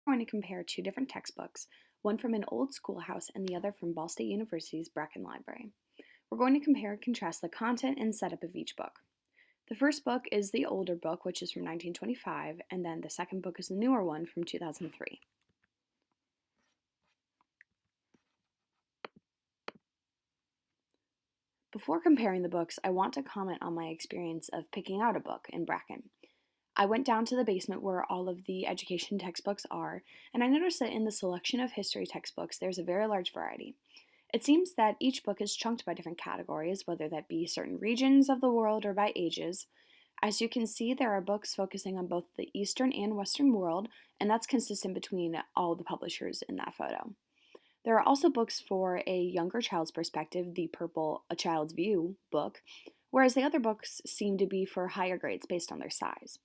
We're going to compare two different textbooks, one from an old schoolhouse and the other from Ball State University's Bracken Library. We're going to compare and contrast the content and setup of each book. The first book is the older book, which is from 1925, and then the second book is the newer one from 2003. Before comparing the books, I want to comment on my experience of picking out a book in Bracken. I went down to the basement where all of the education textbooks are, and I noticed that in the selection of history textbooks, there's a very large variety. It seems that each book is chunked by different categories, whether that be certain regions of the world or by ages. As you can see, there are books focusing on both the Eastern and Western world, and that's consistent between all the publishers in that photo. There are also books for a younger child's perspective, the purple A Child's View book, whereas the other books seem to be for higher grades based on their size.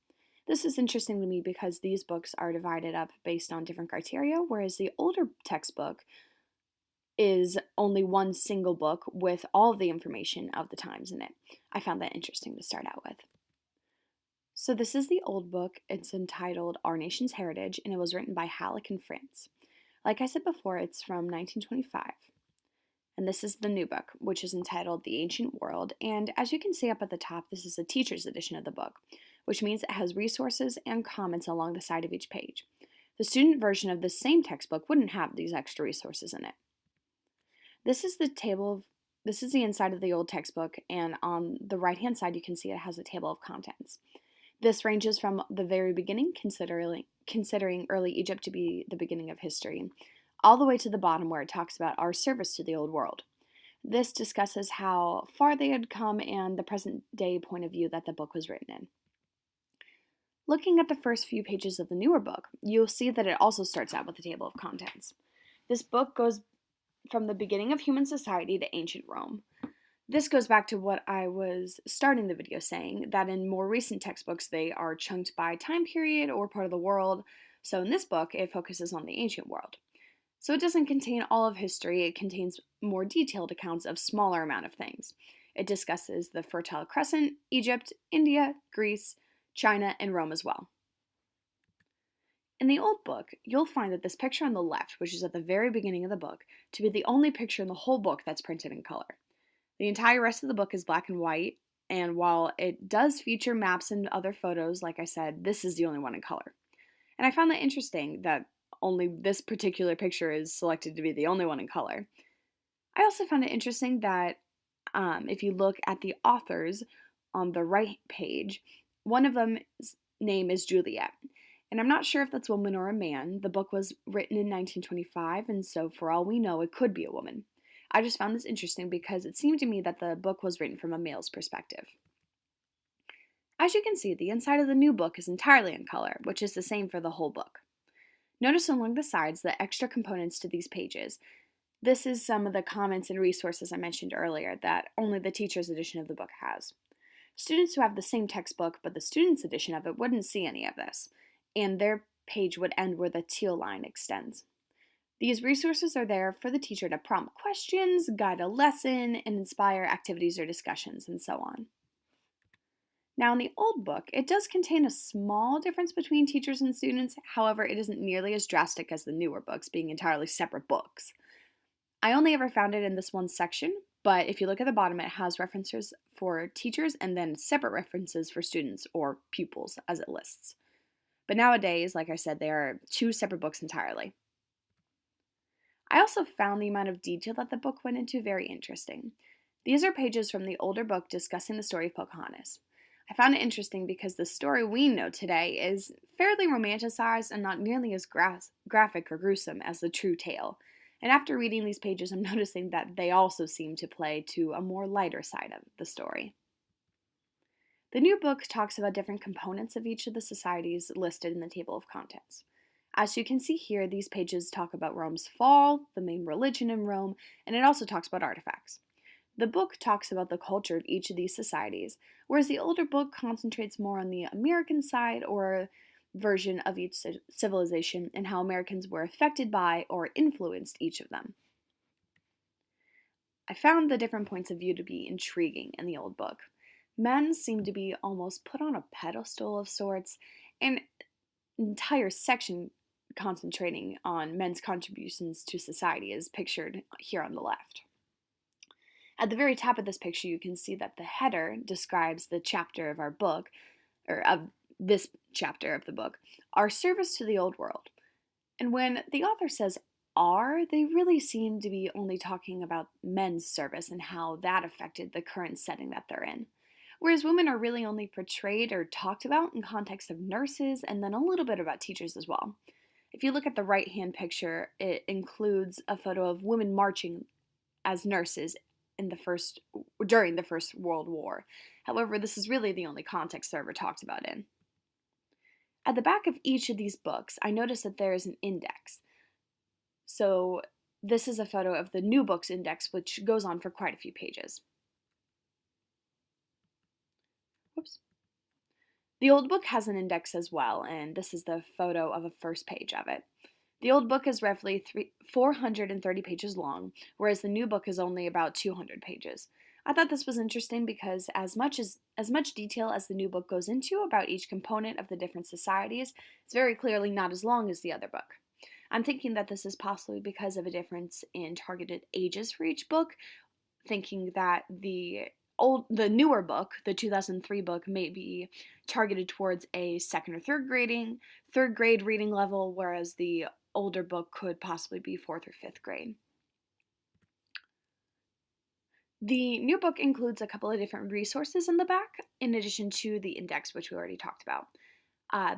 This is interesting to me because these books are divided up based on different criteria, whereas the older textbook is only one single book with all of the information of the times in it. I found that interesting to start out with. So this is the old book. It's entitled Our Nation's Heritage, and it was written by Halleck and Frantz. Like I said before, it's from 1925. And this is the new book, which is entitled The Ancient World, and as you can see up at the top, this is a teacher's edition of the book, which means it has resources and comments along the side of each page. The student version of the same textbook wouldn't have these extra resources in it. This is the inside of the old textbook, and on the right-hand side you can see it has a table of contents. This ranges from the very beginning, considering early Egypt to be the beginning of history, all the way to the bottom where it talks about our service to the old world. This discusses how far they had come and the present day point of view that the book was written in. Looking at the first few pages of the newer book, you'll see that it also starts out with a table of contents. This book goes from the beginning of human society to ancient Rome. This goes back to what I was starting the video saying, that in more recent textbooks they are chunked by time period or part of the world, so in this book it focuses on the ancient world. So it doesn't contain all of history, it contains more detailed accounts of smaller amount of things. It discusses the Fertile Crescent, Egypt, India, Greece, China, and Rome as well. In the old book, you'll find that this picture on the left, which is at the very beginning of the book, to be the only picture in the whole book that's printed in color. The entire rest of the book is black and white, and while it does feature maps and other photos, like I said, this is the only one in color. And I found that interesting that only this particular picture is selected to be the only one in color. I also found it interesting that if you look at the authors on the right page, one of them's name is Juliet. And I'm not sure if that's a woman or a man. The book was written in 1925, and so for all we know, it could be a woman. I just found this interesting because it seemed to me that the book was written from a male's perspective. As you can see, the inside of the new book is entirely in color, which is the same for the whole book. Notice along the sides the extra components to these pages. This is some of the comments and resources I mentioned earlier that only the teacher's edition of the book has. Students who have the same textbook but the student's edition of it wouldn't see any of this, and their page would end where the teal line extends. These resources are there for the teacher to prompt questions, guide a lesson, and inspire activities or discussions, and so on. Now, in the old book, it does contain a small difference between teachers and students, however, it isn't nearly as drastic as the newer books, being entirely separate books. I only ever found it in this one section, but if you look at the bottom, it has references for teachers and then separate references for students or pupils, as it lists. But nowadays, like I said, they are two separate books entirely. I also found the amount of detail that the book went into very interesting. These are pages from the older book discussing the story of Pocahontas. I found it interesting because the story we know today is fairly romanticized and not nearly as graphic or gruesome as the true tale. And after reading these pages, I'm noticing that they also seem to play to a more lighter side of the story. The new book talks about different components of each of the societies listed in the table of contents. As you can see here, these pages talk about Rome's fall, the main religion in Rome, and it also talks about artifacts. The book talks about the culture of each of these societies, whereas the older book concentrates more on the American side or version of each civilization and how Americans were affected by or influenced each of them. I found the different points of view to be intriguing in the old book. Men seem to be almost put on a pedestal of sorts, and an entire section concentrating on men's contributions to society, as pictured here on the left. At the very top of this picture, you can see that the header describes the chapter of our book, or of this chapter of the book, Our Service to the Old World. And when the author says our, they really seem to be only talking about men's service and how that affected the current setting that they're in. Whereas women are really only portrayed or talked about in context of nurses and then a little bit about teachers as well. If you look at the right-hand picture, it includes a photo of women marching as nurses during the First World War. However, this is really the only context they're ever talked about in. At the back of each of these books, I noticed that there is an index. So this is a photo of the new books index, which goes on for quite a few pages. Whoops. The old book has an index as well, and this is the photo of a first page of it. The old book is roughly 430 pages long, whereas the new book is only about 200 pages. I thought this was interesting because as much detail as the new book goes into about each component of the different societies, it's very clearly not as long as the other book. I'm thinking that this is possibly because of a difference in targeted ages for each book, thinking that the newer book, the 2003 book, may be targeted towards a second or third grade reading level, whereas the older book could possibly be fourth or fifth grade. The new book includes a couple of different resources in the back, in addition to the index, which we already talked about.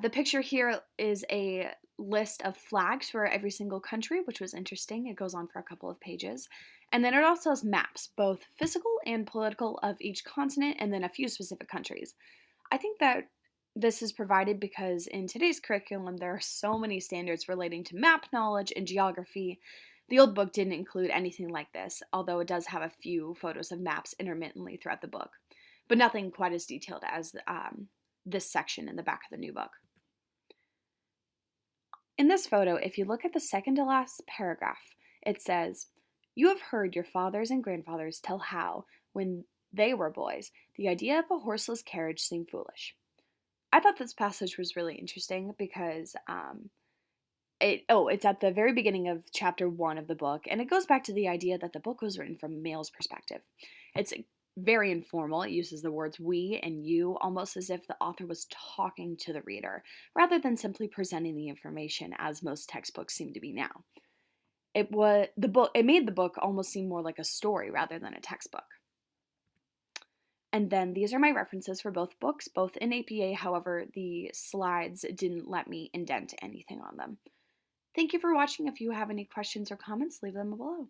The picture here is a list of flags for every single country, which was interesting. It goes on for a couple of pages. And then it also has maps, both physical and political, of each continent, and then a few specific countries. I think that this is provided because in today's curriculum, there are so many standards relating to map knowledge and geography. The old book didn't include anything like this, although it does have a few photos of maps intermittently throughout the book, but nothing quite as detailed as this section in the back of the new book. In this photo, if you look at the second to last paragraph, it says, "You have heard your fathers and grandfathers tell how, when they were boys, the idea of a horseless carriage seemed foolish." I thought this passage was really interesting because it's at the very beginning of chapter 1 of the book, and it goes back to the idea that the book was written from a male's perspective. It's very informal. It uses the words we and you, almost as if the author was talking to the reader, rather than simply presenting the information as most textbooks seem to be now. It made the book almost seem more like a story rather than a textbook. And then these are my references for both books, both in APA. However, the slides didn't let me indent anything on them. Thank you for watching. If you have any questions or comments, leave them below.